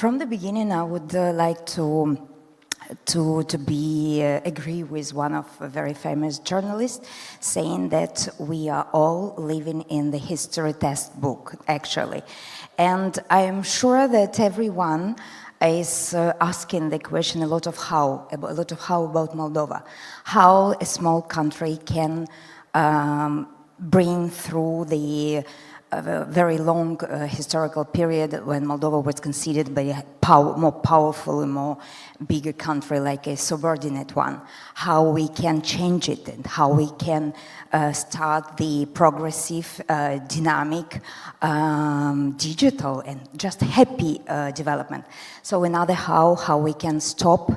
From the beginning, I would like to agree with one of a very famous journalists saying that we are all living in the history textbook, actually. And I am sure that everyone is asking the question a lot of how about Moldova, how a small country can bring through the very long historical period when Moldova was considered by a more powerful and more bigger country like a subordinate one, how we can change it and how we can start the progressive, dynamic, digital and just happy development. So another how we can stop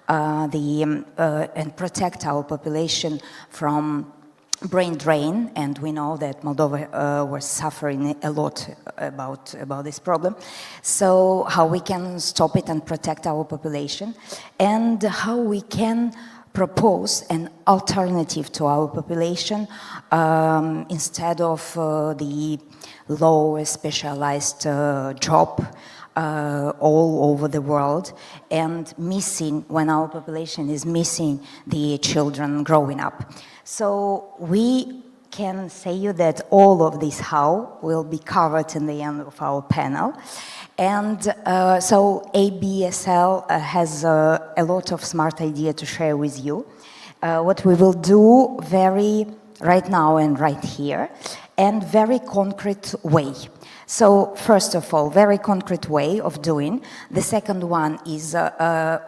and protect our population from brain drain, and we know that Moldova was suffering a lot about this problem. So how we can stop it and protect our population, and how we can propose an alternative to our population instead of the low specialized job all over the world, and missing, when our population is missing the children growing up. So we can say you that all of this how will be covered in the end of our panel. And so ABSL has a lot of smart idea to share with you. What we will do right now and right here, and very concrete way. So first of all, very concrete way of doing. The second one is our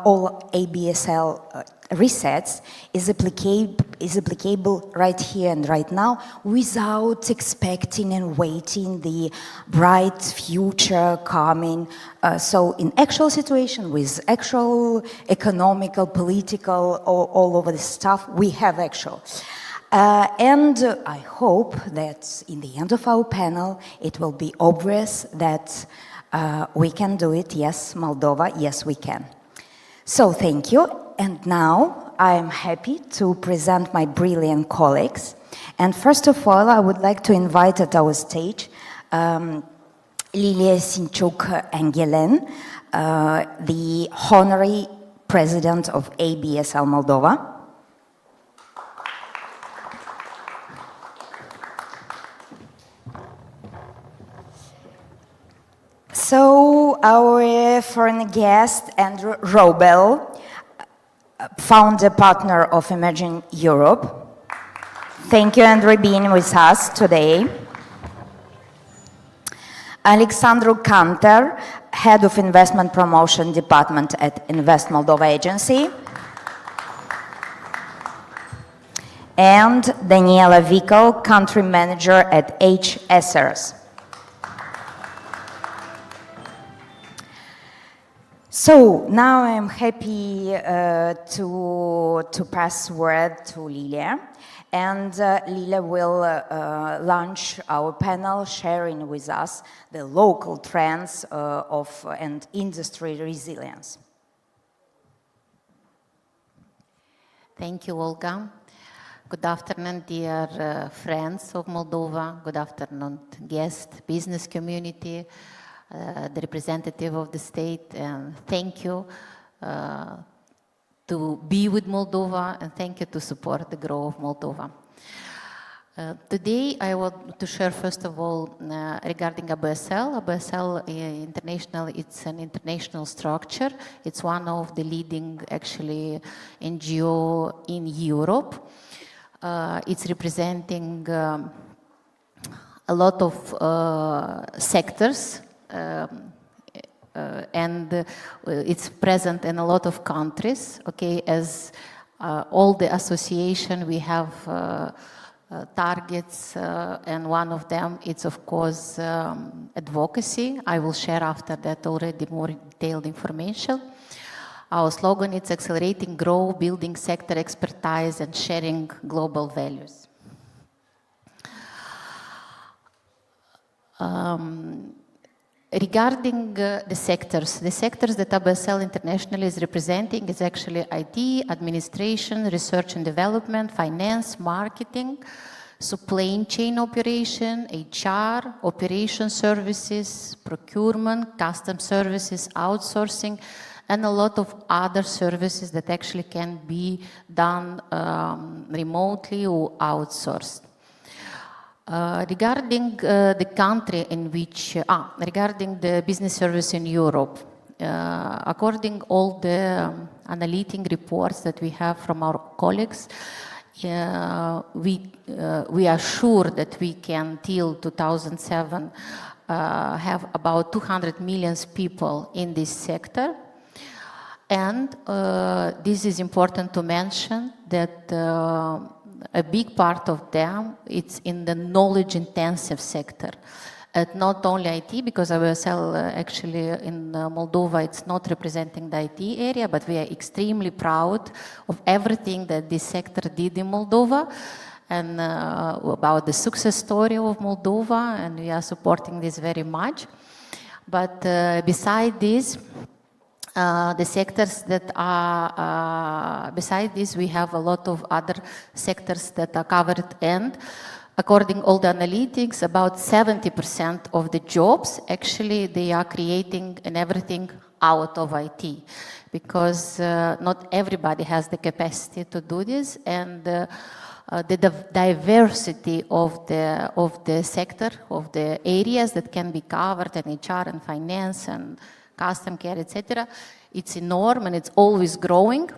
all ABSL resets is applicable right here and right now without expecting and waiting the bright future coming. So in actual situation with actual economical, political, all over the stuff, we have actual. And I hope that in the end of our panel, it will be obvious that we can do it. Yes, Moldova, yes, we can. So thank you. And now I am happy to present my brilliant colleagues. And first of all, I would like to invite at our stage Lilia Sinchuk-Engelen, the Honorary President of ABSL Moldova. So our foreign guest, Andrew Robel, founder partner of Emerging Europe. Thank you, Andrew, being with us today. Alexandru Cantar, Head of Investment Promotion Department at Invest Moldova Agency. And Daniela Vico, Country Manager at HSRs. So now I'm happy to pass word to Lilia, and Lilia will launch our panel sharing with us the local trends and industry resilience. Thank you, Olga. Good afternoon, dear friends of Moldova. Good afternoon, guest, business community. The representative of the state, and thank you to be with Moldova, and thank you to support the growth of Moldova. Today I want to share first of all regarding ABSL. ABSL International, it's an international structure. It's one of the leading actually NGO in Europe. It's representing a lot of sectors. And it's present in a lot of countries, okay, as all the association we have targets, and one of them is of course advocacy. I will share after that already more detailed information. Our slogan is accelerating growth, building sector expertise and sharing global values. Regarding the sectors that ABSL International is representing is actually IT, administration, research and development, finance, marketing, supply chain operation, HR, operation services, procurement, custom services, outsourcing, and a lot of other services that actually can be done remotely or outsourced. Regarding the country in which, regarding the business service in Europe, according all the analytic reports that we have from our colleagues, we are sure that we can, till 2007, have about 200 million people in this sector. And this is important to mention that a big part of them, it's in the knowledge-intensive sector. Not only IT, because ABSL actually in Moldova, it's not representing the IT area, but we are extremely proud of everything that this sector did in Moldova and about the success story of Moldova, and we are supporting this very much. But beside this, the sectors that are, beside this, we have a lot of other sectors that are covered, and according all the analytics, about 70% of the jobs, actually, they are creating and everything out of IT, because not everybody has the capacity to do this, and the diversity of the sector, of the areas that can be covered, and HR and finance and custom care, etc., it's enormous and it's always growing.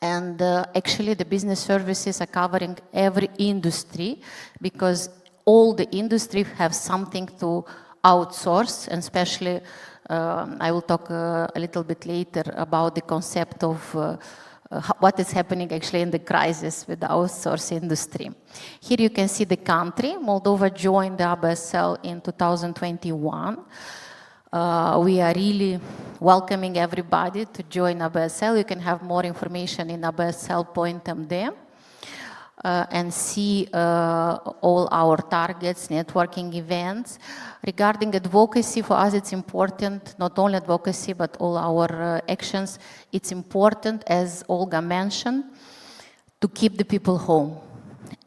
And actually the business services are covering every industry, because all the industry have something to outsource, and especially I will talk a little bit later about the concept of what is happening actually in the crisis with the outsource industry. Here you can see the country. Moldova joined the ABSL in 2021. We are really welcoming everybody to join ABSL. You can have more information in absl.md and see all our targets, networking events. Regarding advocacy, for us it's important, not only advocacy, but all our actions. It's important, as Olga mentioned, to keep the people home.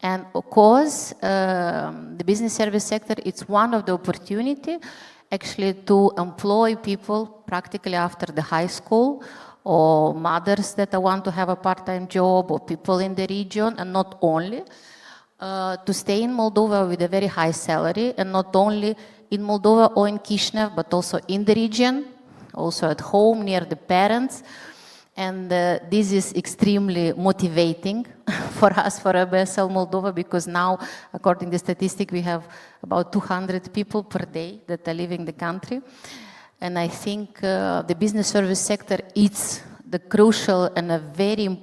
And of course, the business service sector, it's one of the opportunity actually to employ people practically after the high school, or mothers that want to have a part-time job, or people in the region, and not only, to stay in Moldova with a very high salary, and not only in Moldova or in Chisinau, but also in the region, also at home, near the parents. And this is extremely motivating for us, for ABSL Moldova, because now, according to the statistic, we have about 200 people per day that are leaving the country. And I think the business service sector is the crucial and a very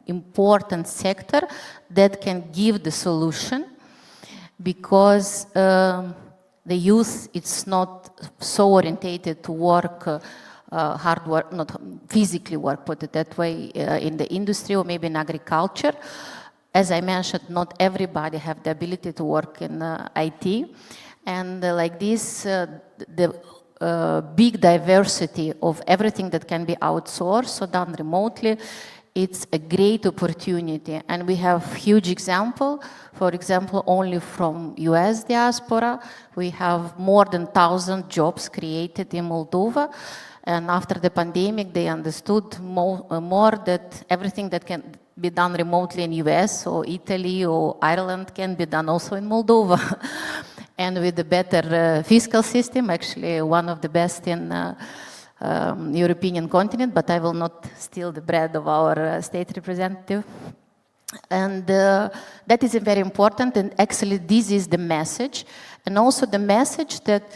important sector that can give the solution, because the youth, it's not so orientated to work hard work, not physically work, put it that way, in the industry or maybe in agriculture. As I mentioned, not everybody have the ability to work in IT. And like this, the big diversity of everything that can be outsourced or done remotely, it's a great opportunity. And we have huge example. For example, only from US diaspora, we have more than 1,000 jobs created in Moldova. And after the pandemic, they understood more that everything that can be done remotely in US or Italy or Ireland can be done also in Moldova. And with a better fiscal system, actually one of the best in European continent, but I will not steal the bread of our state representative. And that is very important, and actually this is the message. And also the message that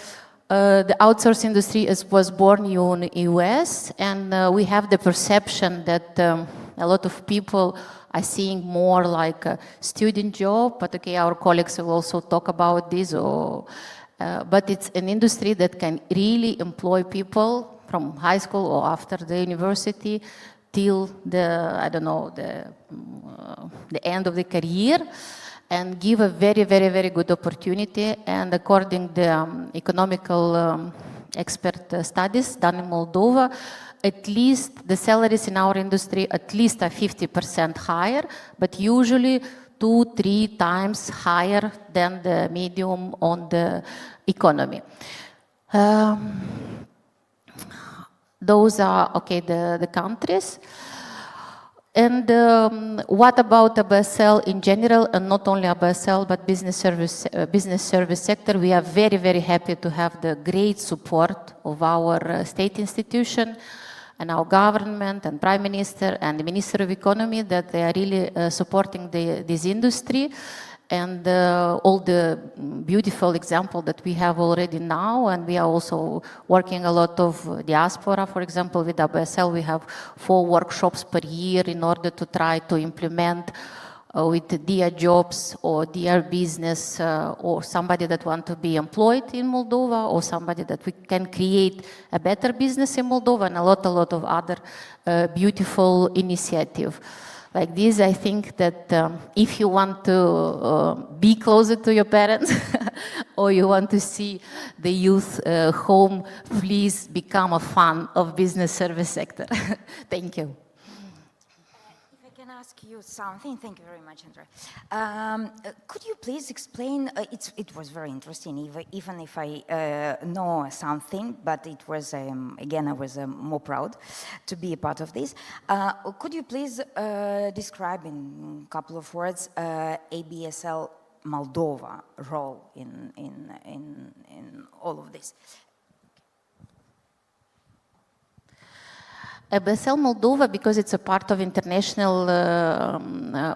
the outsource industry was born in the US, and we have the perception that a lot of people are seeing more like a student job, but okay, our colleagues will also talk about this, but it's an industry that can really employ people from high school or after the university till the, I don't know, the end of the career, and give a very, very, very good opportunity. And according to the economical expert studies done in Moldova, at least the salaries in our industry at least are 50% higher, but usually 2-3 times higher than the medium on the economy. Those are, okay, the countries. And what about ABSL in general, and not only ABSL, but business service sector? We are very, very happy to have the great support of our state institution and our government and Prime Minister and the Minister of Economy, that they are really supporting this industry. And all the beautiful example that we have already now, and we are also working a lot of diaspora. For example, with ABSL, we have 4 workshops per year in order to try to implement with Dia Jobs or Dia Business or somebody that want to be employed in Moldova, or somebody that we can create a better business in Moldova, and a lot of other beautiful initiative. Like this, I think that if you want to be closer to your parents or you want to see the youth home, please become a fan of business service sector. Thank you. If I can ask you something, thank you very much, Andrei. Could you please explain, it was very interesting, even if I know something, but it was, again, I was more proud to be a part of this. Could you please describe in a couple of words ABSL Moldova role in all of this? ABSL Moldova, because it's a part of international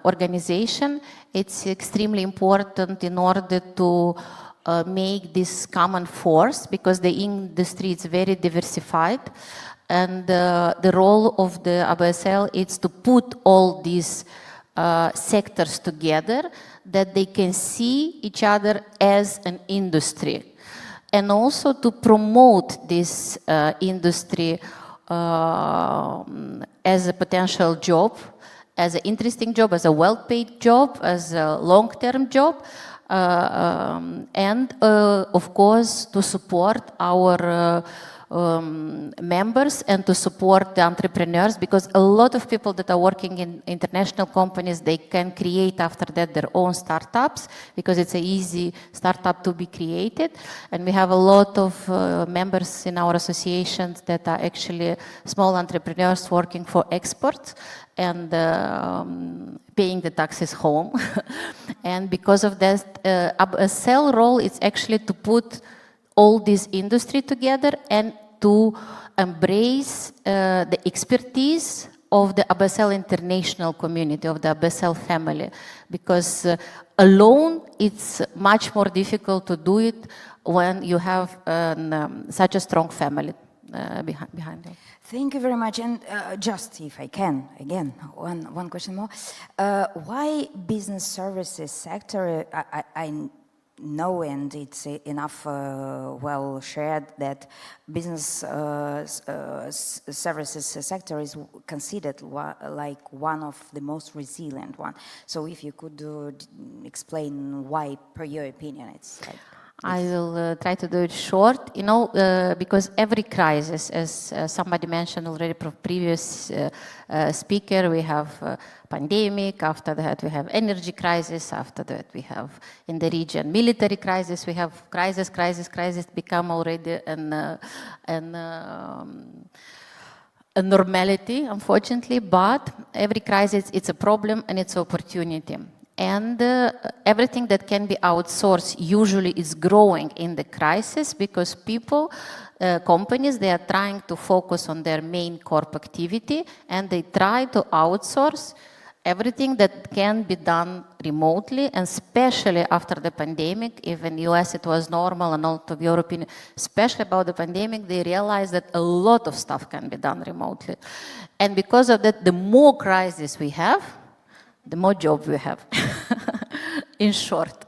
organization, it's extremely important in order to make this common force, because the industry is very diversified. And the role of the ABSL is to put all these sectors together, that they can see each other as an industry. And also to promote this industry as a potential job, as an interesting job, as a well-paid job, as a long-term job, and of course to support our members and to support the entrepreneurs, because a lot of people that are working in international companies, they can create after that their own startups, because it's an easy startup to be created. And we have a lot of members in our associations that are actually small entrepreneurs working for exports and paying the taxes home. And because of that, a cell role is actually to put all this industry together and to embrace the expertise of the ABSL international community, of the ABSL family, because alone it's much more difficult to do it when you have such a strong family behind it. Thank you very much. And just if I can, again, one question more. Why business services sector? I know, and it's enough well shared, that business services sector is considered like one of the most resilient one. So if you could explain why, per your opinion, it's like... I will try to do it short, you know, because every crisis, as somebody mentioned already from previous speaker, we have pandemic, after that we have energy crisis, after that we have in the region military crisis, we have crisis become already a normality, unfortunately, but every crisis, it's a problem and it's an opportunity. And everything that can be outsourced usually is growing in the crisis, because people, companies, they are trying to focus on their main core activity, and they try to outsource everything that can be done remotely, and especially after the pandemic. Even in US it was normal, and all of European, especially about the pandemic, they realized that a lot of stuff can be done remotely. And because of that, the more crises we have, the more job we have, in short.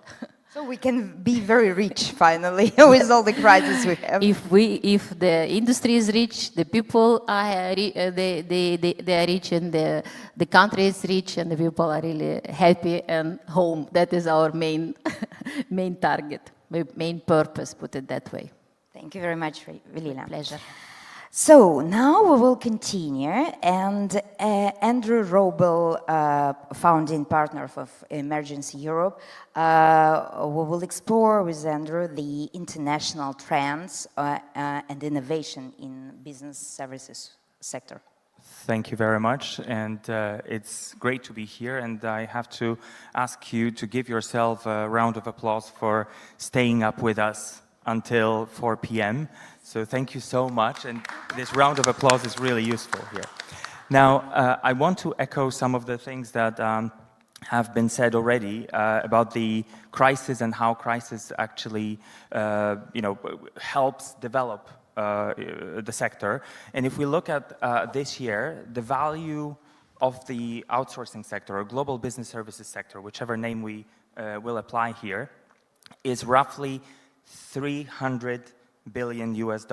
So we can be very rich, finally, with all the crises we have. If the industry is rich, the people are they are rich, and the country is rich, and the people are really happy and home. That is our main target, main purpose, put it that way. Thank you very much, Velina. Pleasure. So now we will continue, and Andrew Robel, founding partner of Emergency Europe, we will explore with Andrew the international trends and innovation in business services sector. Thank you very much, and it's great to be here, and I have to ask you to give yourself a round of applause for staying up with us until 4 p.m. So thank you so much, and this round of applause is really useful here. Now, I want to echo some of the things that have been said already about the crisis and how crisis actually, helps develop the sector. And if we look at this year, the value of the outsourcing sector or global business services sector, whichever name we will apply here, is roughly $300 billion US.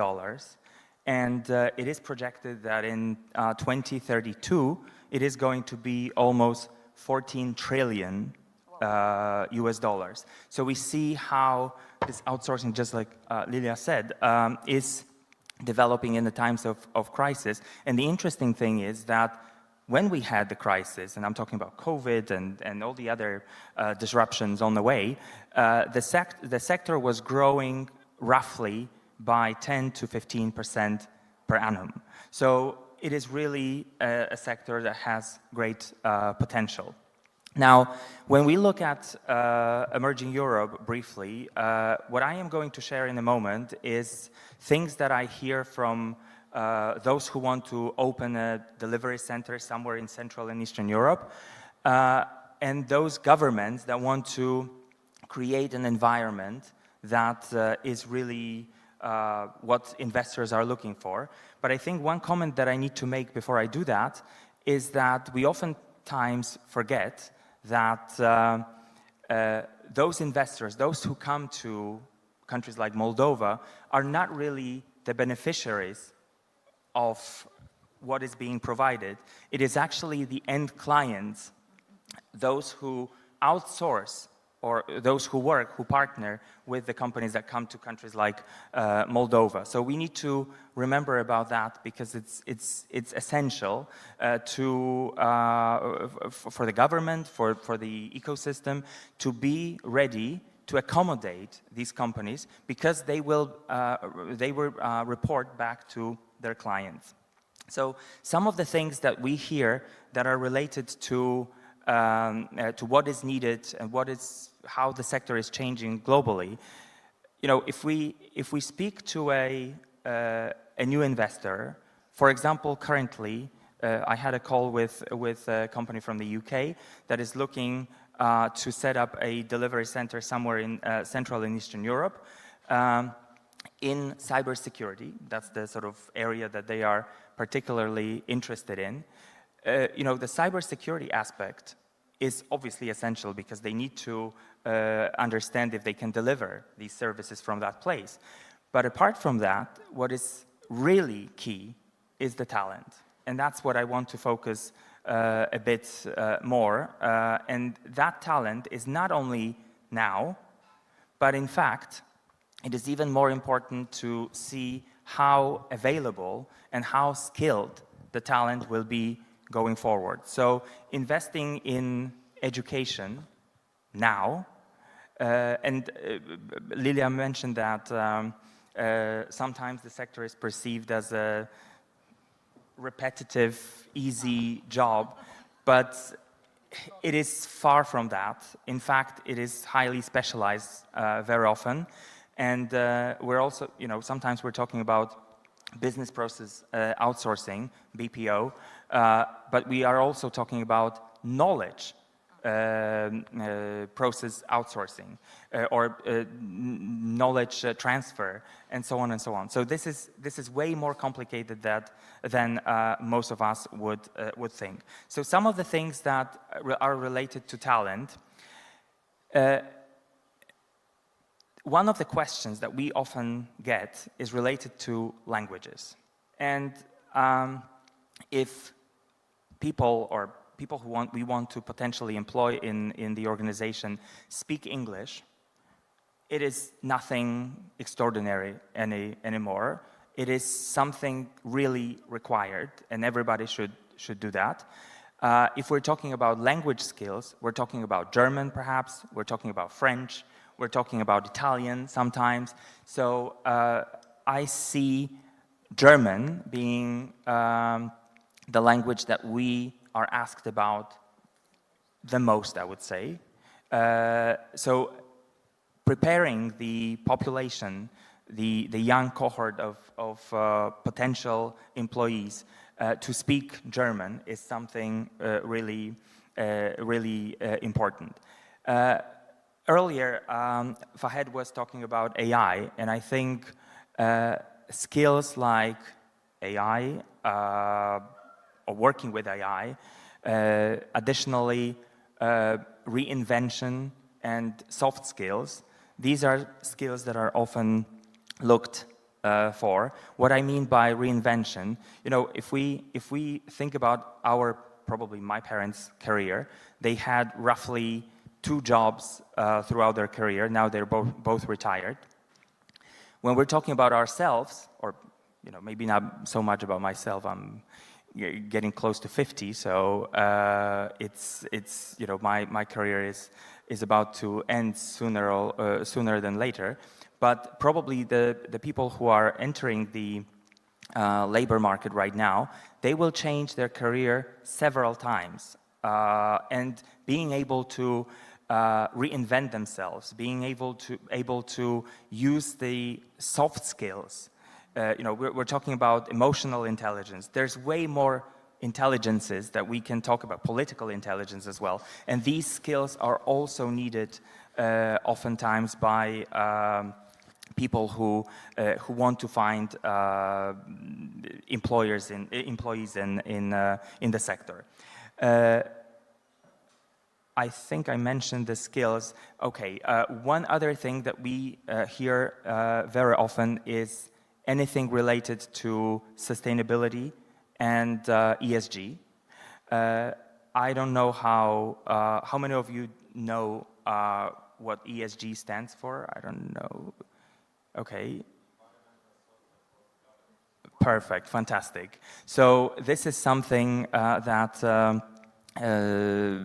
And it is projected that in 2032, it is going to be almost 14 trillion US dollars. So we see how this outsourcing, just like Lilia said, is developing in the times of crisis. And the interesting thing is that when we had the crisis, and I'm talking about COVID and all the other disruptions on the way, the sector was growing roughly by 10 to 15% per annum. So it is really a sector that has great potential. Now, when we look at Emerging Europe briefly, what I am going to share in a moment is things that I hear from those who want to open a delivery center somewhere in Central and Eastern Europe, and those governments that want to create an environment that is really what investors are looking for. But I think one comment that I need to make before I do that is that we oftentimes forget that those investors, those who come to countries like Moldova, are not really the beneficiaries of what is being provided. It is actually the end clients, those who outsource or those who work, who partner with the companies that come to countries like Moldova. So we need to remember about that, because it's essential for the government, for the ecosystem, to be ready to accommodate these companies, because they will report back to their clients. So some of the things that we hear that are related to what is needed and how the sector is changing globally. If we speak to a new investor, for example, currently I had a call with a company from the UK that is looking to set up a delivery center somewhere in Central and Eastern Europe in cybersecurity. That's the sort of area that they are particularly interested in. The cybersecurity aspect is obviously essential, because they need to understand if they can deliver these services from that place. But apart from that, what is really key is the talent. And that's what I want to focus a bit more. And that talent is not only now, but in fact, it is even more important to see how available and how skilled the talent will be going forward. So investing in education now, and Lilia mentioned that sometimes the sector is perceived as a repetitive, easy job, but it is far from that. In fact, it is highly specialized very often. And we're also, sometimes we're talking about business process outsourcing, BPO, but we are also talking about knowledge process outsourcing or knowledge transfer, and so on and so on. So this is way more complicated than most of us would think. So some of the things that are related to talent. One of the questions that we often get is related to languages. And if people who we want to potentially employ in the organization speak English, it is nothing extraordinary anymore. it is something really required, and everybody should do that. If we're talking about language skills, we're talking about German perhaps, we're talking about French, we're talking about Italian sometimes. So I see German being the language that we are asked about the most, I would say. So preparing the population, the young cohort of potential employees to speak German is something really important. Earlier, Fahed was talking about AI, and I think skills like AI or working with AI, additionally reinvention and soft skills, these are skills that are often looked for. What I mean by reinvention, you know, if we think about probably my parents' career, they had roughly 2 jobs throughout their career. Now they're both retired. When we're talking about ourselves, or you know, maybe not so much about myself, I'm getting close to 50, so it's you know, my career is about to end sooner than later. But probably the people who are entering the labor market right now, they will change their career several times, and being able to reinvent themselves, being able to use the soft skills. You know, we're talking about emotional intelligence. There's way more intelligences that we can talk about, political intelligence as well. And these skills are also needed oftentimes by people who want to find employees in the sector. I think I mentioned the skills. Okay, one other thing that we hear very often is anything related to sustainability and ESG. I don't know how many of you know what ESG stands for. I don't know. Okay. Perfect, fantastic. So this is something that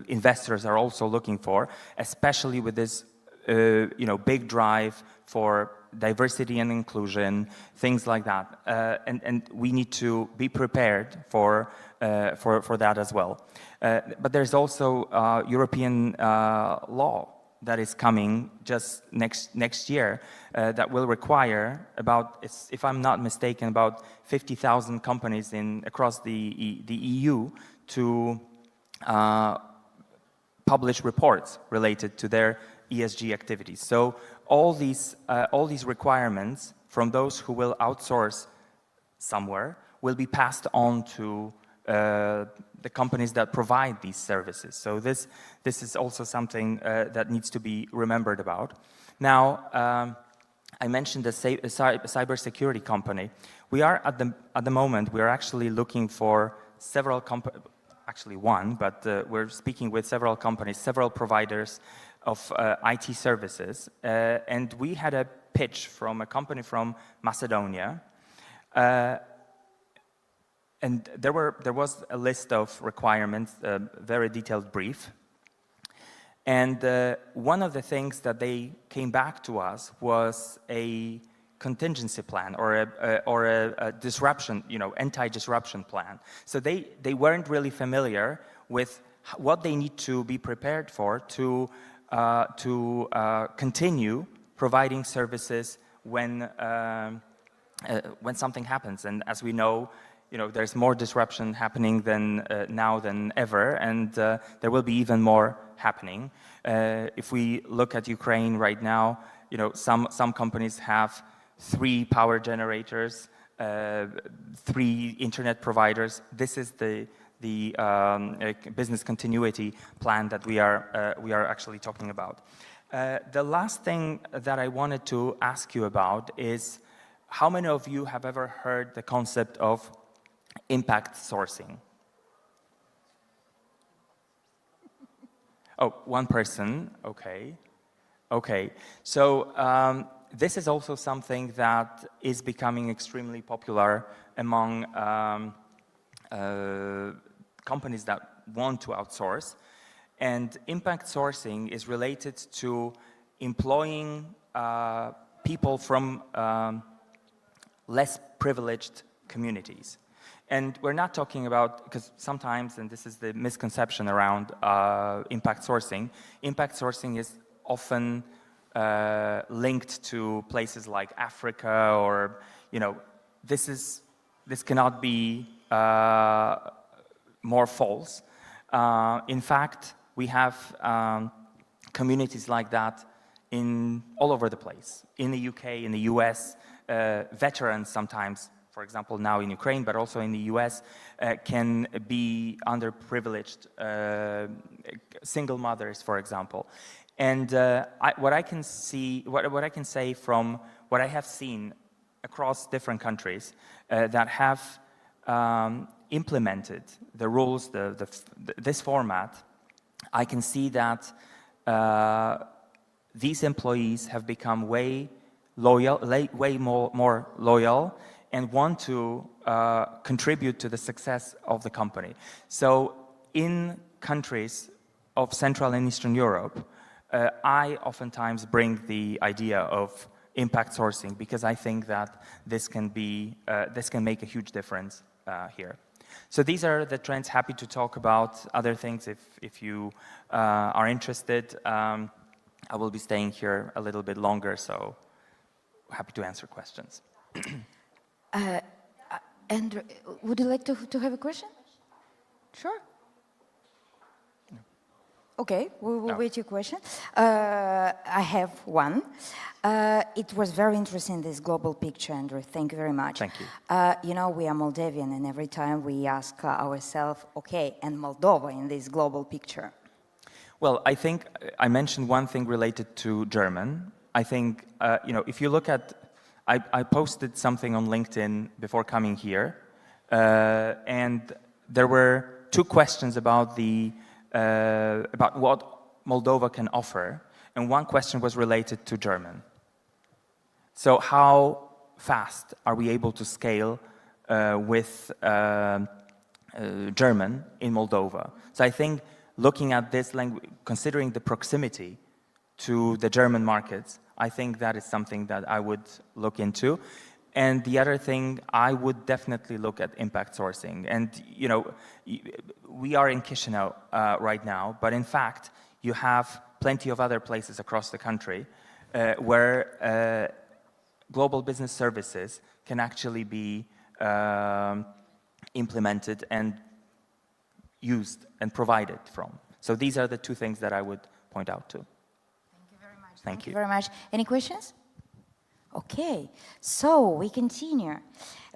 investors are also looking for, especially with this you know, big drive for diversity and inclusion, things like that, and we need to be prepared for that as well. But there's also European law that is coming just next year that will require about, if I'm not mistaken, about 50,000 companies across the EU to publish reports related to their ESG activities. So all these requirements from those who will outsource somewhere will be passed on to the companies that provide these services. So this is also something that needs to be remembered about. Now, I mentioned the cybersecurity company. We are at the moment we are actually looking for several companies. Actually one, but we're speaking with several companies, several providers of IT services, and we had a pitch from a company from Macedonia, and there was a list of requirements, a very detailed brief, and one of the things that they came back to us was a contingency plan or a disruption, you know, anti-disruption plan. So they weren't really familiar with what they need to be prepared for to continue providing services when something happens. And as we know, you know, there's more disruption happening now than ever, and there will be even more happening. If we look at Ukraine right now, you know, some companies have 3 power generators, 3 internet providers. This is the business continuity plan that we are actually talking about. The last thing that I wanted to ask you about is, how many of you have ever heard the concept of impact sourcing? Oh, one person. Okay. So this is also something that is becoming extremely popular among companies that want to outsource. And impact sourcing is related to employing people from less privileged communities. And we're not talking about, because sometimes, and this is the misconception around impact sourcing is often linked to places like Africa, or, you know, this cannot be more false. In fact, we have communities like that all over the place, in the UK, in the US. Veterans sometimes, for example, now in Ukraine, but also in the US, can be underprivileged, single mothers, for example. And what I can say from what I have seen across different countries that have implemented the rules, this format, I can see that these employees have become way more loyal and want to contribute to the success of the company. So in countries of Central and Eastern Europe, I oftentimes bring the idea of impact sourcing, because I think that this can make a huge difference here. So these are the trends. Happy to talk about other things if you are interested. I will be staying here a little bit longer, so happy to answer questions. Andrew, would you like to have a question? Sure. Okay, we will wait your question. I have one. It was very interesting, this global picture, Andrew. Thank you very much. Thank you. You know, we are Moldavian, and every time we ask ourselves, okay, and Moldova in this global picture? Well, I think I mentioned one thing related to German. I think, you know, if you look at, I posted something on LinkedIn before coming here, and there were 2 questions about what Moldova can offer, and one question was related to German. So how fast are we able to scale with German in Moldova? So I think looking at this language, considering the proximity to the German markets, I think that is something that I would look into. And the other thing, I would definitely look at impact sourcing. And, you know, we are in Chisinau right now, but in fact, you have plenty of other places across the country where global business services can actually be implemented and used and provided from. So these are the 2 things that I would point out to. Thank you very much. Thank you very much. Any questions? Okay, so we continue.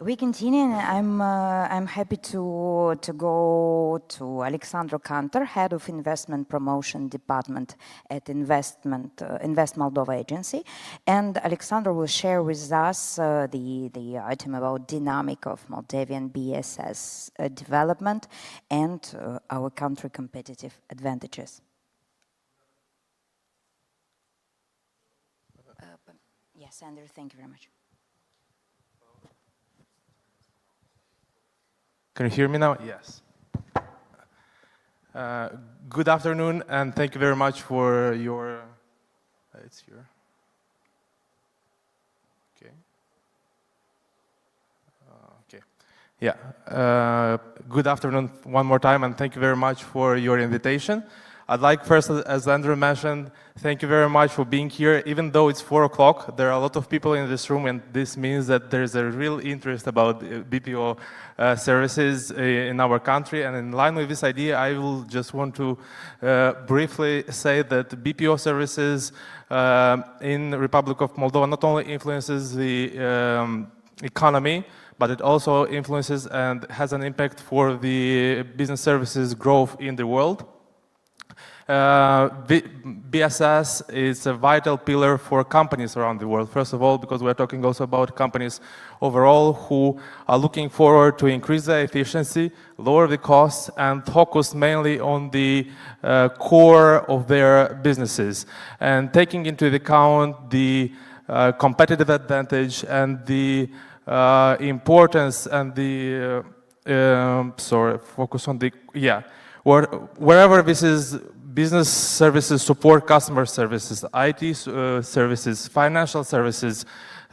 And I'm happy to go to Alexandru Cantor, Head of Investment Promotion Department at Invest Moldova Agency. And Alexandru will share with us the item about dynamic of Moldavian BSS development and our country competitive advantages. Yes, Andrew, thank you very much. Can you hear me now? Yes. Good afternoon, and thank you very much for your... it's here. Okay. Okay. Yeah. Good afternoon one more time, and thank you very much for your invitation. I'd like first, as Andrew mentioned, thank you very much for being here. Even though it's 4 o'clock, there are a lot of people in this room, and this means that there's a real interest about BPO services in our country. And in line with this idea, I will just want to briefly say that BPO services in the Republic of Moldova not only influences the economy, but it also influences and has an impact for the business services growth in the world. BSS is a vital pillar for companies around the world. First of all, because we're talking also about companies overall who are looking forward to increase their efficiency, lower the costs, and focus mainly on the core of their businesses. And taking into account the competitive advantage and the importance and the focus on the wherever this is business services, support customer services, IT services, financial services,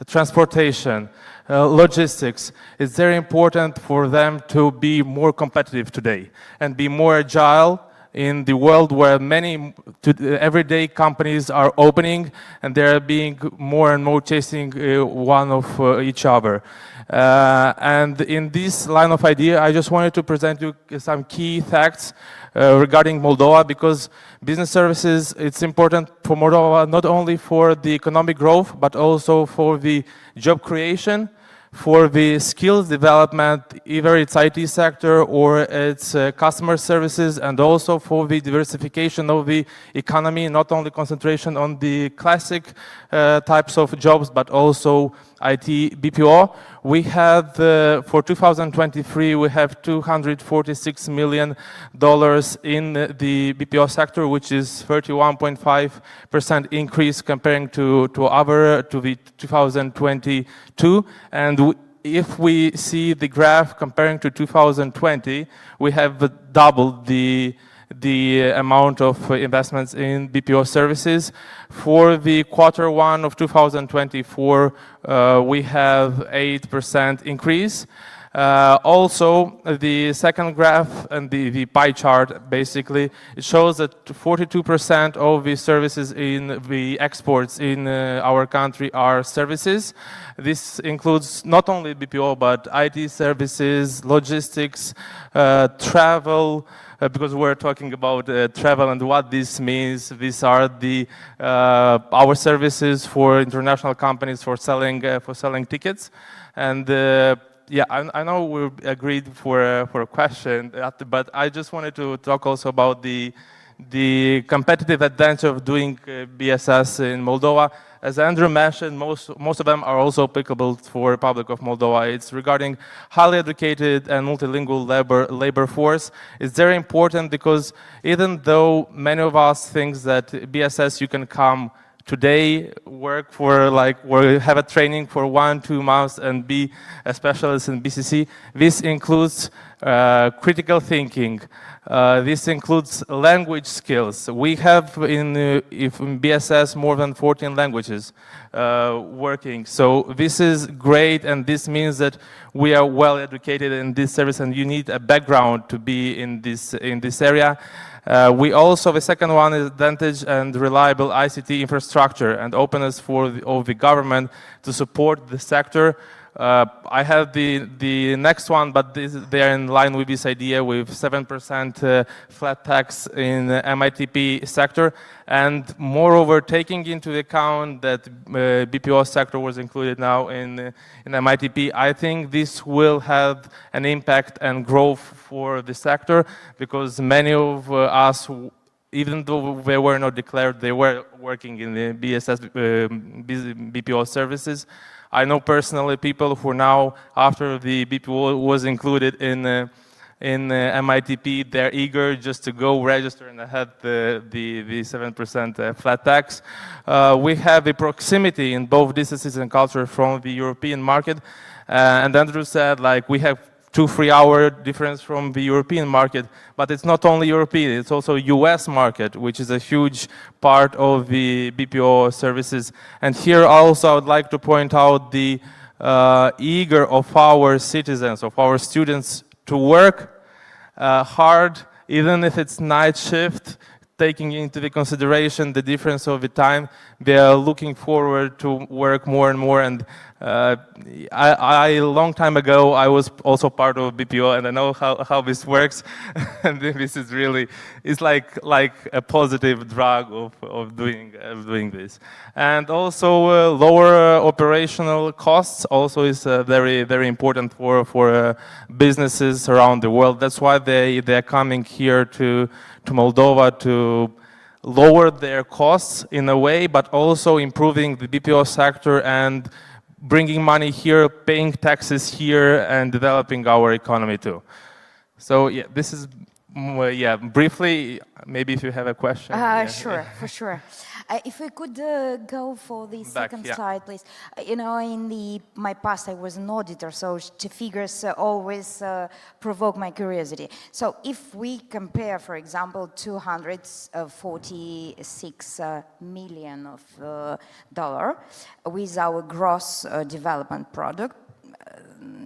transportation, logistics. It's very important for them to be more competitive today and be more agile in the world where many everyday companies are opening and they're being more and more chasing one of each other. And in this line of idea, I just wanted to present you some key facts regarding Moldova, because business services, it's important for Moldova not only for the economic growth, but also for the job creation, for the skills development, either its IT sector or its customer services, and also for the diversification of the economy, not only concentration on the classic types of jobs, but also IT BPO. We had, for 2023, we have $246 million in the BPO sector, which is 31.5% increase comparing to the 2022. And if we see the graph comparing to 2020, we have doubled the amount of investments in BPO services. For the Q1 of 2024, we have 8% increase. Also, the second graph and the pie chart, basically, it shows that 42% of the services in the exports in our country are services. This includes not only BPO, but IT services, logistics, travel, because we're talking about travel and what this means. These are the our services for international companies for selling tickets. And yeah, I know we agreed for a question, but I just wanted to talk also about the competitive advantage of doing BSS in Moldova. As Andrew mentioned, most of them are also applicable for Republic of Moldova. It's regarding highly educated and multilingual labor force. It's very important because even though many of us think that BSS you can come today, work for or have a training for 1-2 months and be a specialist in BCC, this includes critical thinking. This includes language skills. We have in BSS more than 14 languages working. So this is great, and this means that we are well educated in this service, and you need a background to be in this area. We also, the second one is advantage and reliable ICT infrastructure and openness for the government to support the sector. I have the next one, but they are in line with this idea with 7% flat tax in the MITP sector. And moreover, taking into account that BPO sector was included now in MITP, I think this will have an impact and growth for the sector, because many of us, even though they were not declared, they were working in the BPO services. I know personally people who now, after the BPO was included in MITP, they're eager just to go register and have the 7% flat tax. We have a proximity in both businesses and culture from the European market. And Andrew said, we have 2-3 hour difference from the European market, but it's not only European, it's also US market, which is a huge part of the BPO services. And here also I would like to point out the eager of our citizens, of our students to work hard, even if it's night shift, taking into the consideration the difference of the time. They are looking forward to work more and more. And a long time ago, I was also part of BPO, and I know how this works. And this is really, it's like a positive drug of doing this. And also lower operational costs also is very, very important for businesses around the world. That's why they're coming here to Moldova to lower their costs in a way, but also improving the BPO sector and bringing money here, paying taxes here, and developing our economy too. So yeah, this is Yeah, briefly, maybe if you have a question. Yeah. Sure, for sure. If we could go for the Back, second yeah. slide, please. In my past, I was an auditor, so the figures always provoke my curiosity. So if we compare, for example, 246 million of dollar with our gross development product,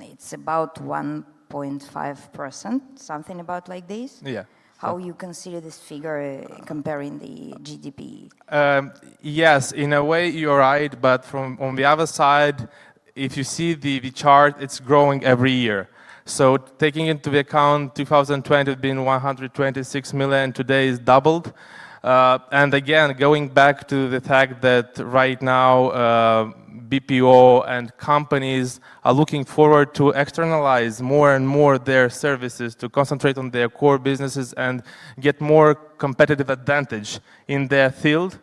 it's about 1.5%, something about like this. Yeah. How you consider this figure comparing the GDP? Yes, in a way you're right, but on the other side, if you see the chart, it's growing every year. So taking into account 2020 being 126 million, today is doubled. And again, going back to the fact that right now BPO and companies are looking forward to externalize more and more their services, to concentrate on their core businesses and get more competitive advantage in their field.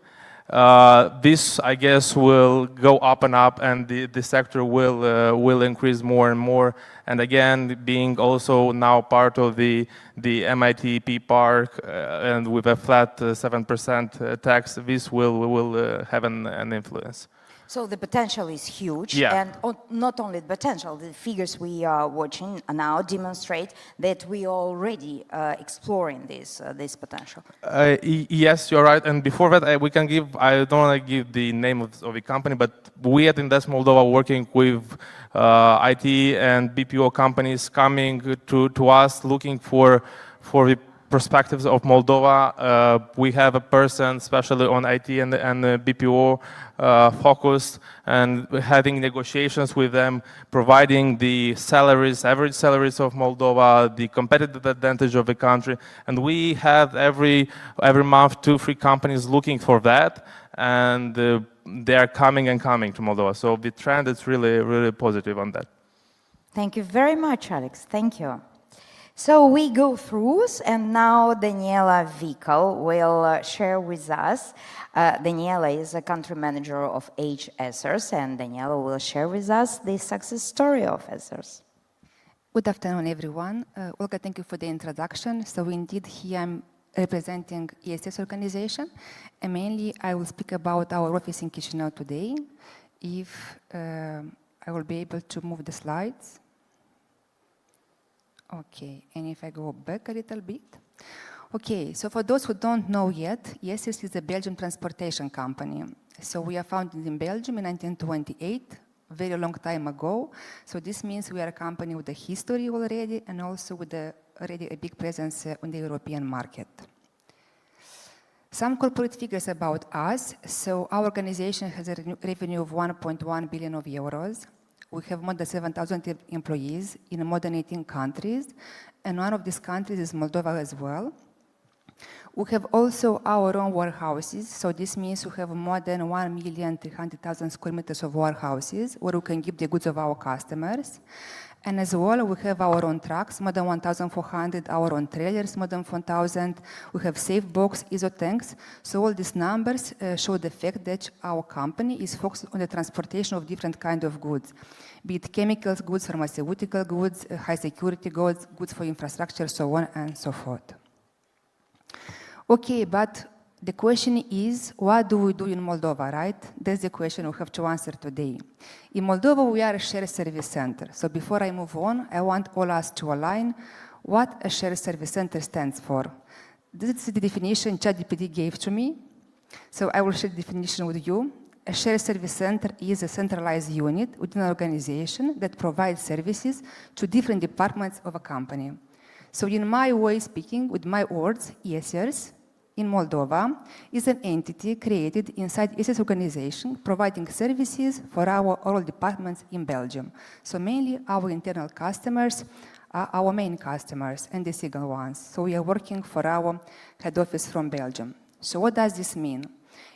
This, I guess, will go up and up, and the sector will increase more and more. And again, being also now part of the MIT Park and with a flat 7% tax, this will have an influence. So the potential is huge, Yeah. and not only the potential, the figures we are watching now demonstrate that we are already exploring this potential. Yes, you're right. And before that, we can give, I don't want to give the name of the company, but we at Invest Moldova are working with IT and BPO companies coming to us looking for the perspectives of Moldova. We have a person, especially on IT and BPO focused, and having negotiations with them, providing the salaries, average salaries of Moldova, the competitive advantage of the country. And we have every month 2-3 companies looking for that, and they are coming to Moldova. So the trend is really, really positive on that. Thank you very much, Alex. Thank you. So we go through, and now Daniela Vical will share with us. Daniela is a country manager of Age Essers, and Daniela will share with us the success story of Essers. Good afternoon, everyone. Olga, thank you for the introduction. So indeed, here I'm representing ESS organization, and mainly I will speak about our office in Chișinău today. If I will be able to move the slides. Okay, and if I go back a little bit. Okay, so for those who don't know yet, ESS is a Belgian transportation company. So we are founded in Belgium in 1928, very long time ago. So this means we are a company with a history already, and also with already a big presence on the European market. Some corporate figures about us. So our organization has a revenue of 1.1 billion of euros. We have more than 7,000 employees in more than 18 countries, and one of these countries is Moldova as well. We have also our own warehouses, so this means we have more than 1,300,000 square meters of warehouses where we can give the goods of our customers. And as well, we have our own trucks, more than 1,400, our own trailers, more than 4,000. We have safe box, ISO tanks. So all these numbers show the fact that our company is focused on the transportation of different kinds of goods, be it chemicals goods, pharmaceutical goods, high security goods, goods for infrastructure, so on and so forth. Okay, but the question is, what do we do in Moldova, right? That's the question we have to answer today. In Moldova, we are a shared service center. So before I move on, I want all us to align what a shared service center stands for. This is the definition ChatGPT gave to me. So I will share the definition with you. A shared service center is a centralized unit within an organization that provides services to different departments of a company. So in my way of speaking, with my words, ESers in Moldova is an entity created inside ESS organization providing services for all departments in Belgium. So mainly our internal customers are our main customers and the single ones. So we are working for our head office from Belgium. So what does this mean?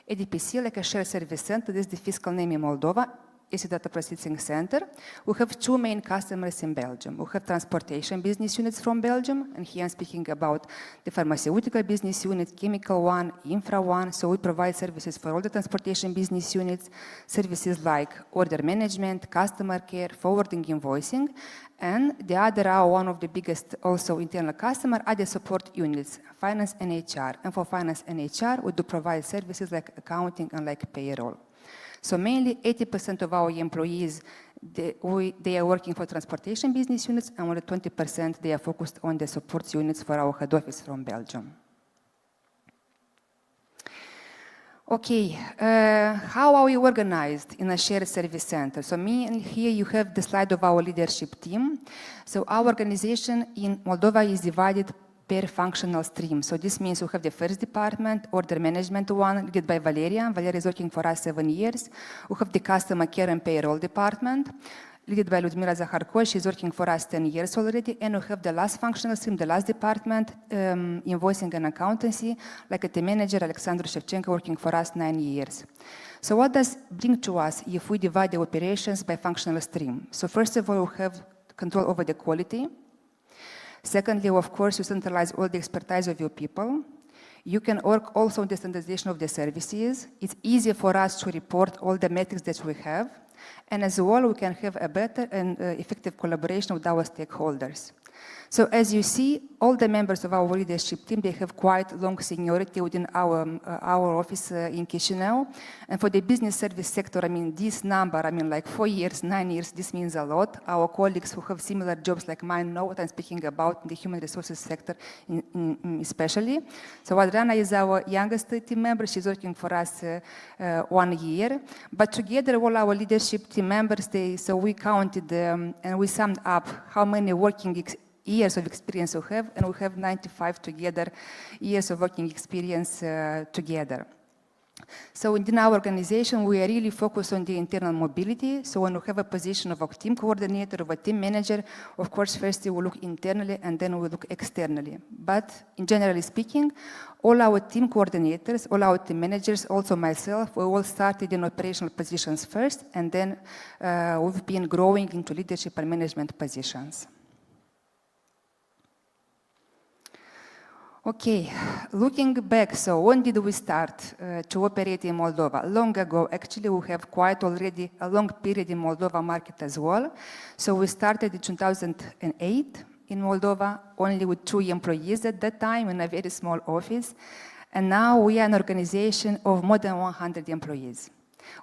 ADPC, like a shared service center, this is the fiscal name in Moldova, EC Data Processing Center. We have two main customers in Belgium. We have transportation business units from Belgium, and here I'm speaking about the pharmaceutical business unit, chemical one, infra one. So we provide services for all the transportation business units, services like order management, customer care, forwarding, invoicing. And the other are one of the biggest also internal customer are the support units, finance and HR. And for finance and HR, we do provide services like accounting and like payroll. So mainly 80% of our employees, they are working for transportation business units, and only 20% they are focused on the support units for our head office from Belgium. Okay, how are we organized in a shared service center? So here you have the slide of our leadership team. So our organization in Moldova is divided per functional stream. So this means we have the first department, order management one, led by Valeria. Valeria is working for us 7 years. We have the customer care and payroll department, led by Ludmila Zakharko. She's working for us 10 years already. And we have the last functional stream, the last department, invoicing and accountancy, like the manager, Alexandru Shevchenko, working for us 9 years. So what does bring to us if we divide the operations by functional stream? So first of all, we have control over the quality. Secondly, of course, you centralize all the expertise of your people. You can work also on the standardization of the services. It's easier for us to report all the metrics that we have. And as well, we can have a better and effective collaboration with our stakeholders. So as you see, all the members of our leadership team, they have quite long seniority within our office in Chișinău. And for the business service sector, I mean, this number, like 4 years, 9 years, this means a lot. Our colleagues who have similar jobs like mine know what I'm speaking about in the human resources sector especially. So Adriana is our youngest team member. She's working for us 1 year. But together, all our leadership team members, so we counted and we summed up how many working years of experience we have, and we have 95 together years of working experience together. So within our organization, we are really focused on the internal mobility. So when we have a position of a team coordinator, of a team manager, of course, first we will look internally and then we look externally. But in generally speaking, all our team coordinators, all our team managers, also myself, we all started in operational positions first, and then we've been growing into leadership and management positions. Okay, looking back, so when did we start to operate in Moldova? Long ago, actually, we have quite already a long period in Moldova market as well. So we started in 2008 in Moldova, only with 2 employees at that time in a very small office. And now we are an organization of more than 100 employees.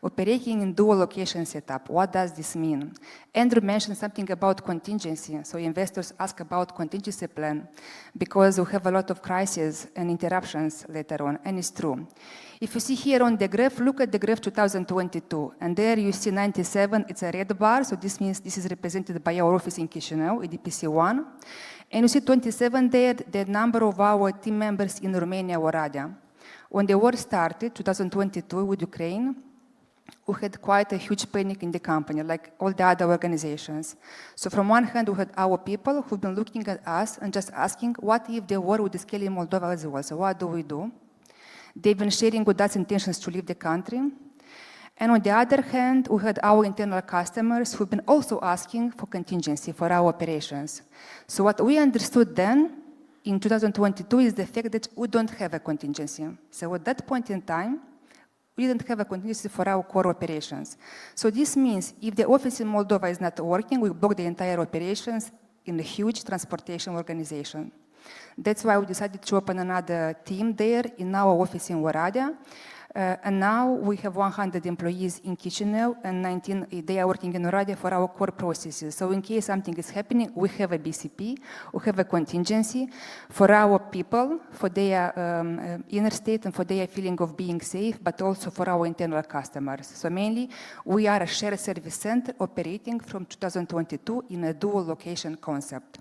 Operating in dual location setup, what does this mean? Andrew mentioned something about contingency. So investors ask about contingency plan because we have a lot of crises and interruptions later on, and it's true. If you see here on the graph, look at the graph 2022, and there you see 97, it's a red bar, so this means this is represented by our office in Chișinău, EDPC1. And you see 27 there, the number of our team members in Romania, Oradea. When the war started, 2022 with Ukraine, we had quite a huge panic in the company, like all the other organizations. So from one hand, we had our people who've been looking at us and just asking, what if the war would scale in Moldova as well? So what do we do? They've been sharing with us intentions to leave the country. And on the other hand, we had our internal customers who've been also asking for contingency for our operations. So what we understood then, in 2022, is the fact that we don't have a contingency. So at that point in time, we didn't have a contingency for our core operations. So this means if the office in Moldova is not working, we block the entire operations in a huge transportation organization. That's why we decided to open another team there in our office in Oradea. And now we have 100 employees in Chișinău and 19, they are working in Oradea for our core processes. So in case something is happening, we have a BCP, we have a contingency for our people, for their inner state and for their feeling of being safe, but also for our internal customers. So mainly, we are a shared service center operating from 2022 in a dual location concept.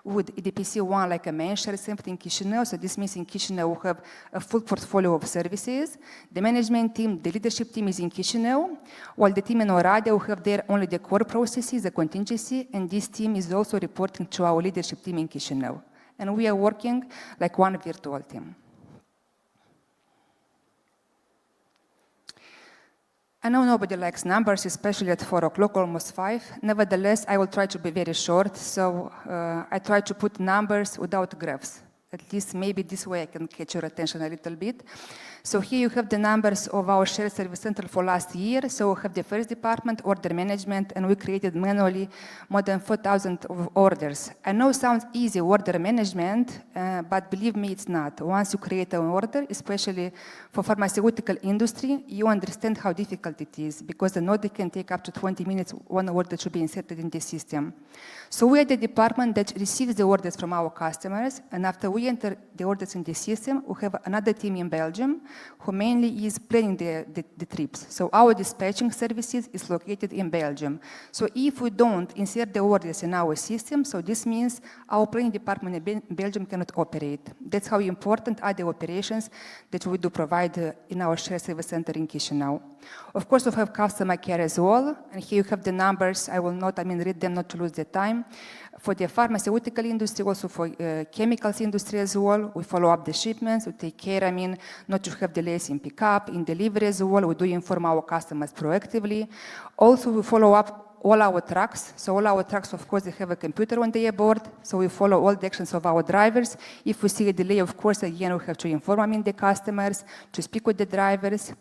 With EDPC1, like I mentioned, something in Chișinău, so this means in Chișinău we have a full portfolio of services. The management team, the leadership team is in Chișinău, while the team in Oradea, we have there only the core processes, the contingency, and this team is also reporting to our leadership team in Chișinău. And we are working like one virtual team. I know nobody likes numbers, especially at 4 o'clock, almost 5. Nevertheless, I will try to be very short. So I try to put numbers without graphs. At least maybe this way I can catch your attention a little bit. So here you have the numbers of our shared service center for last year. So we have the first department, order management, and we created manually more than 4,000 of orders. I know it sounds easy, order management, but believe me, it's not. Once you create an order, especially for pharmaceutical industry, you understand how difficult it is because the order can take up to 20 minutes, one order should be inserted in the system. So we are the department that receives the orders from our customers, and after we enter the orders in the system, we have another team in Belgium who mainly is planning the trips. So our dispatching services is located in Belgium. So if we don't insert the orders in our system, so this means our planning department in Belgium cannot operate. That's how important are the operations that we do provide in our shared service center in Chisinau. Of course, we have customer care as well, and here you have the numbers. I will not, read them not to lose the time. For the pharmaceutical industry, also for chemicals industry as well, we follow up the shipments, we take care, not to have delays in pickup, in delivery as well. We do inform our customers proactively. Also, we follow up all our trucks. So all our trucks, of course, they have a computer on their board. So we follow all the actions of our drivers. If we see a delay, of course, again, we have to inform the customers, to speak with the drivers.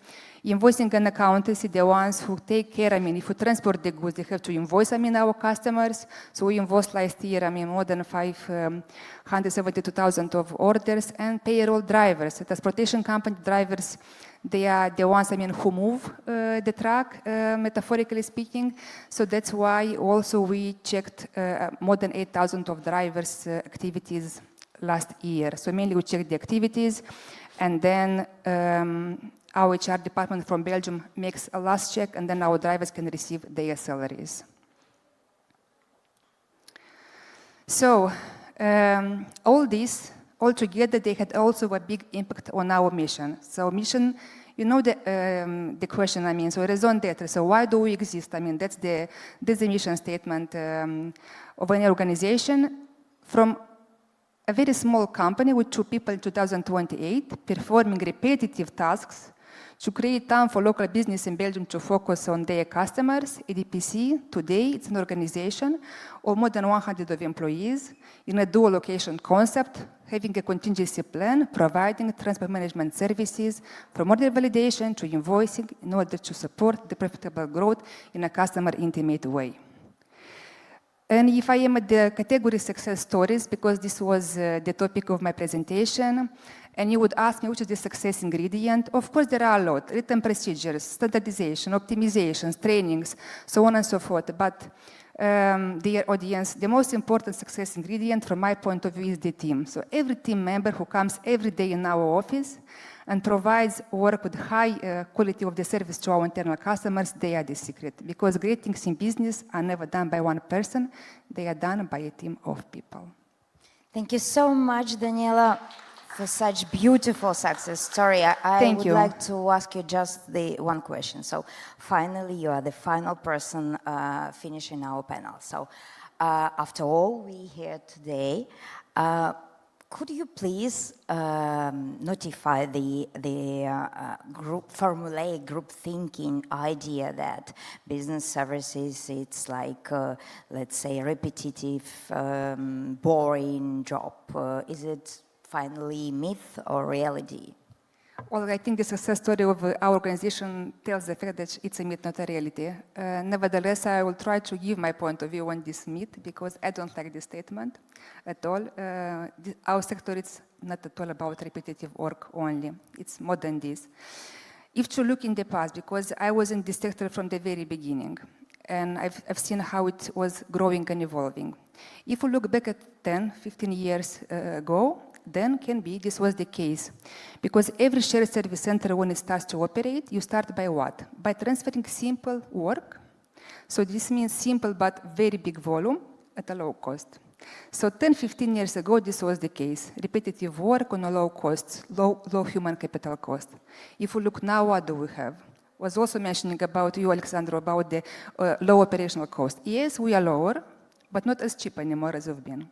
Invoicing and accountancy, the ones who take care, if we transport the goods, they have to invoice, our customers. So we invoiced last year, more than 572,000 of orders, and payroll drivers. The transportation company drivers, they are the ones, who move the truck, metaphorically speaking. So that's why also we checked more than 8,000 of drivers' activities last year. So mainly we checked the activities, and then our HR department from Belgium makes a last check, and then our drivers can receive their salaries. So all this, all together, they had also a big impact on our mission. So mission, the question, so raison d'etre, so why do we exist? That's the mission statement of an organization. From a very small company with 2 people in 2028, performing repetitive tasks to create time for local business in Belgium to focus on their customers. EDPC, today, it's an organization of more than 100 of employees in a dual location concept, having a contingency plan, providing transport management services from order validation to invoicing in order to support the profitable growth in a customer intimate way. And if I am at the category success stories, because this was the topic of my presentation, and you would ask me which is the success ingredient, of course there are a lot: written procedures, standardization, optimizations, trainings, so on and so forth. But dear audience, the most important success ingredient from my point of view is the team. So every team member who comes every day in our office and provides work with high quality of the service to our internal customers, they are the secret. Because great things in business are never done by one person, they are done by a team of people. Thank you so much, Daniela, for such beautiful success story. I would like to ask you just the one question. So finally, you are the final person finishing our panel. So after all we hear today, could you please notify the group, formulaic group thinking idea that business services, it's like, let's say, repetitive, boring job. Is it finally myth or reality? Well, I think the success story of our organization tells the fact that it's a myth, not a reality. Nevertheless, I will try to give my point of view on this myth because I don't like this statement at all. Our sector is not at all about repetitive work only. It's more than this. If you look in the past, because I was in this sector from the very beginning, and I've seen how it was growing and evolving. If you look back at 10, 15 years ago, then can be this was the case. Because every shared service center, when it starts to operate, you start by what? By transferring simple work. So this means simple but very big volume at a low cost. So 10, 15 years ago, this was the case. Repetitive work on a low cost, low human capital cost. If we look now, what do we have? Was also mentioning about you, Alexandru, about the low operational cost. Yes, we are lower, but not as cheap anymore as we've been.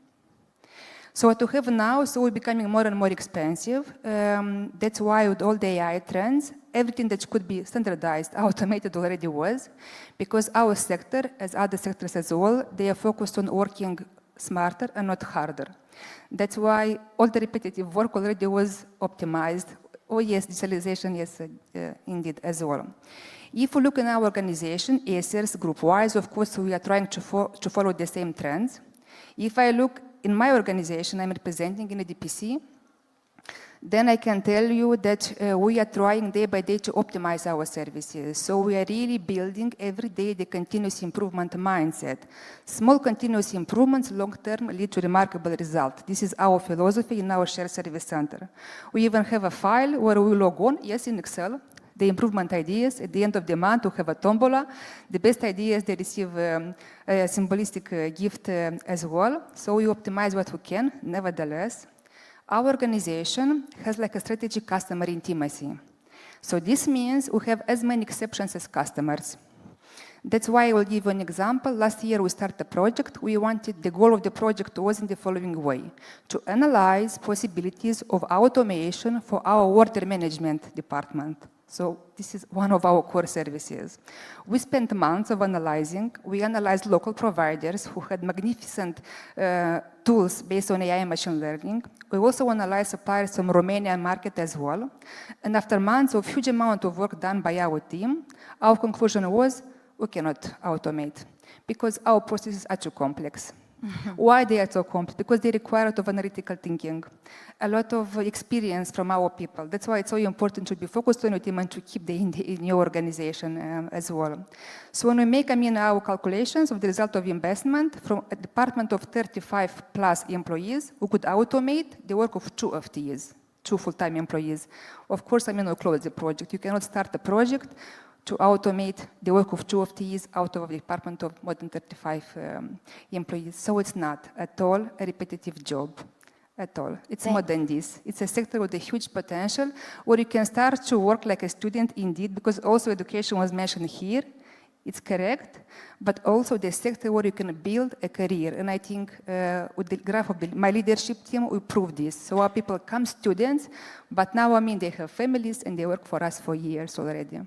So what we have now, so we're becoming more and more expensive. That's why with all the AI trends, everything that could be standardized, automated already was, because our sector, as other sectors as well, they are focused on working smarter and not harder. That's why all the repetitive work already was optimized. Oh yes, digitalization, yes, indeed, as well. If we look in our organization, ASRs group-wise, of course, we are trying to follow the same trends. If I look in my organization, I'm representing in a DPC, then I can tell you that we are trying day by day to optimize our services. So we are really building every day the continuous improvement mindset. Small continuous improvements long-term lead to remarkable results. This is our philosophy in our shared service center. We even have a file where we log on, yes, in Excel, the improvement ideas. At the end of the month, we have a tombola. The best ideas, they receive a symbolistic gift as well. So we optimize what we can, nevertheless. Our organization has like a strategic customer intimacy. So this means we have as many exceptions as customers. That's why I will give you an example. Last year we started a project. We wanted, the goal of the project was in the following way: to analyze possibilities of automation for our water management department. So this is one of our core services. We spent months of analyzing. We analyzed local providers who had magnificent tools based on AI and machine learning. We also analyzed suppliers from Romanian market as well. And after months of huge amount of work done by our team, our conclusion was we cannot automate because our processes are too complex. Why they are so complex? Because they require a lot of analytical thinking, a lot of experience from our people. That's why it's so important to be focused on your team and to keep them in your organization as well. So when we make, our calculations of the result of investment from a department of 35 plus employees, we could automate the work of 2 FTEs, 2 full-time employees. Of course, we close the project. You cannot start a project to automate the work of 2 FTEs out of a department of more than 35 employees. So it's not at all a repetitive job, at all. It's more than this. It's a sector with a huge potential where you can start to work like a student indeed, because also education was mentioned here. It's correct, but also the sector where you can build a career. And I think with the graph of my leadership team, we proved this. So our people come students, but now, they have families and they work for us for years already.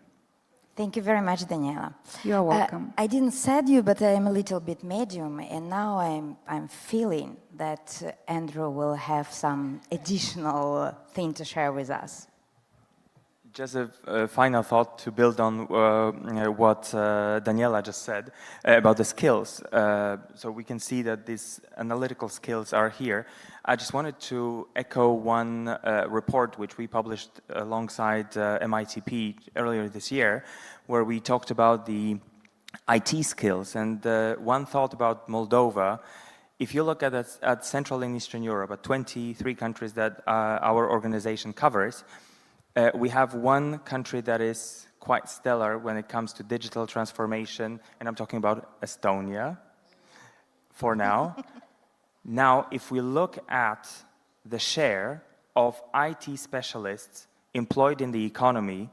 Thank you very much, Daniela. You're welcome. I didn't said you, but I'm a little bit medium, and now I'm feeling that Andrew will have some additional thing to share with us. Just a final thought to build on what Daniela just said about the skills. So we can see that these analytical skills are here. I just wanted to echo one report which we published alongside MITP earlier this year, where we talked about the IT skills. And one thought about Moldova, if you look at Central and Eastern Europe, at 23 countries that our organization covers, we have one country that is quite stellar when it comes to digital transformation, and I'm talking about Estonia for now. Now, if we look at the share of IT specialists employed in the economy,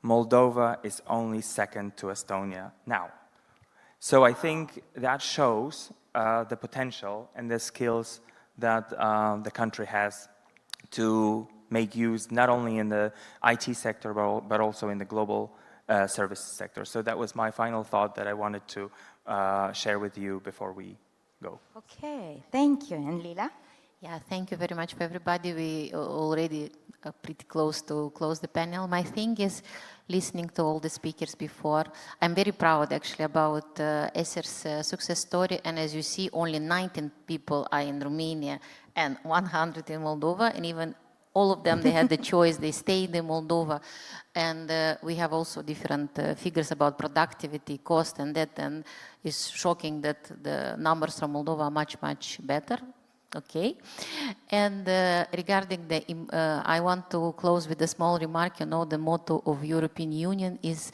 Moldova is only second to Estonia now. So I think that shows the potential and the skills that the country has to make use not only in the IT sector, but also in the global services sector. So that was my final thought that I wanted to share with you before we go. Okay, thank you. And Lila? Yeah, thank you very much for everybody. We already pretty close to close the panel. My thing is listening to all the speakers before. I'm very proud actually about ESER's success story. And as you see, only 19 people are in Romania and 100 in Moldova, and even all of them, they had the choice, they stayed in Moldova. And we have also different figures about productivity, cost, and that, and it's shocking that the numbers from Moldova are much, much better. Okay. And regarding the, I want to close with a small remark. You know, the motto of European Union is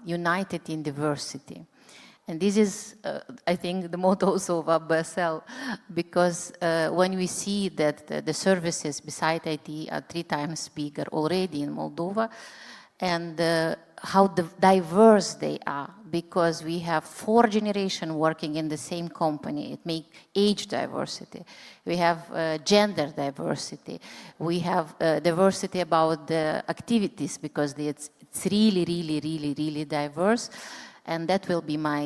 united in diversity. And this is, I think, the motto also of ABSL, because when we see that the services beside IT are 3 times bigger already in Moldova, and how diverse they are, because we have 4 generations working in the same company. It makes age diversity. We have gender diversity. We have diversity about the activities, because it's really, really, really, really diverse. And that will be my,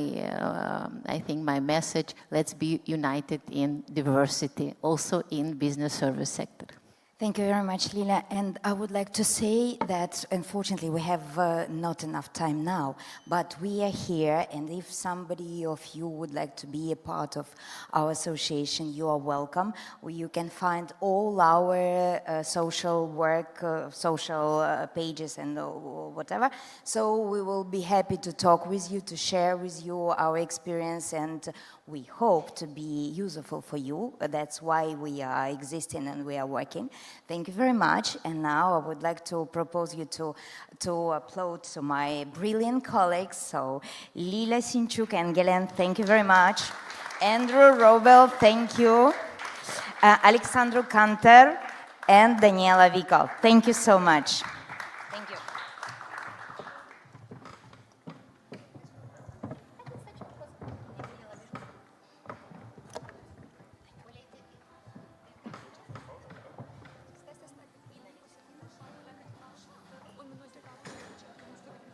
I think, my message. Let's be united in diversity, also in business service sector. Thank you very much, Lila. And I would like to say that unfortunately we have not enough time now, but we are here, and if somebody of you would like to be a part of our association, you are welcome. You can find all our social work, social pages and whatever. So we will be happy to talk with you, to share with you our experience, and we hope to be useful for you. That's why we are existing and we are working. Thank you very much. And now I would like to propose you to applaud to my brilliant colleagues. So Lila Sinchuk and Gelen, thank you very much. Andrew Robel, thank you. Alexandru Kanter and Daniela Vikal, thank you so much.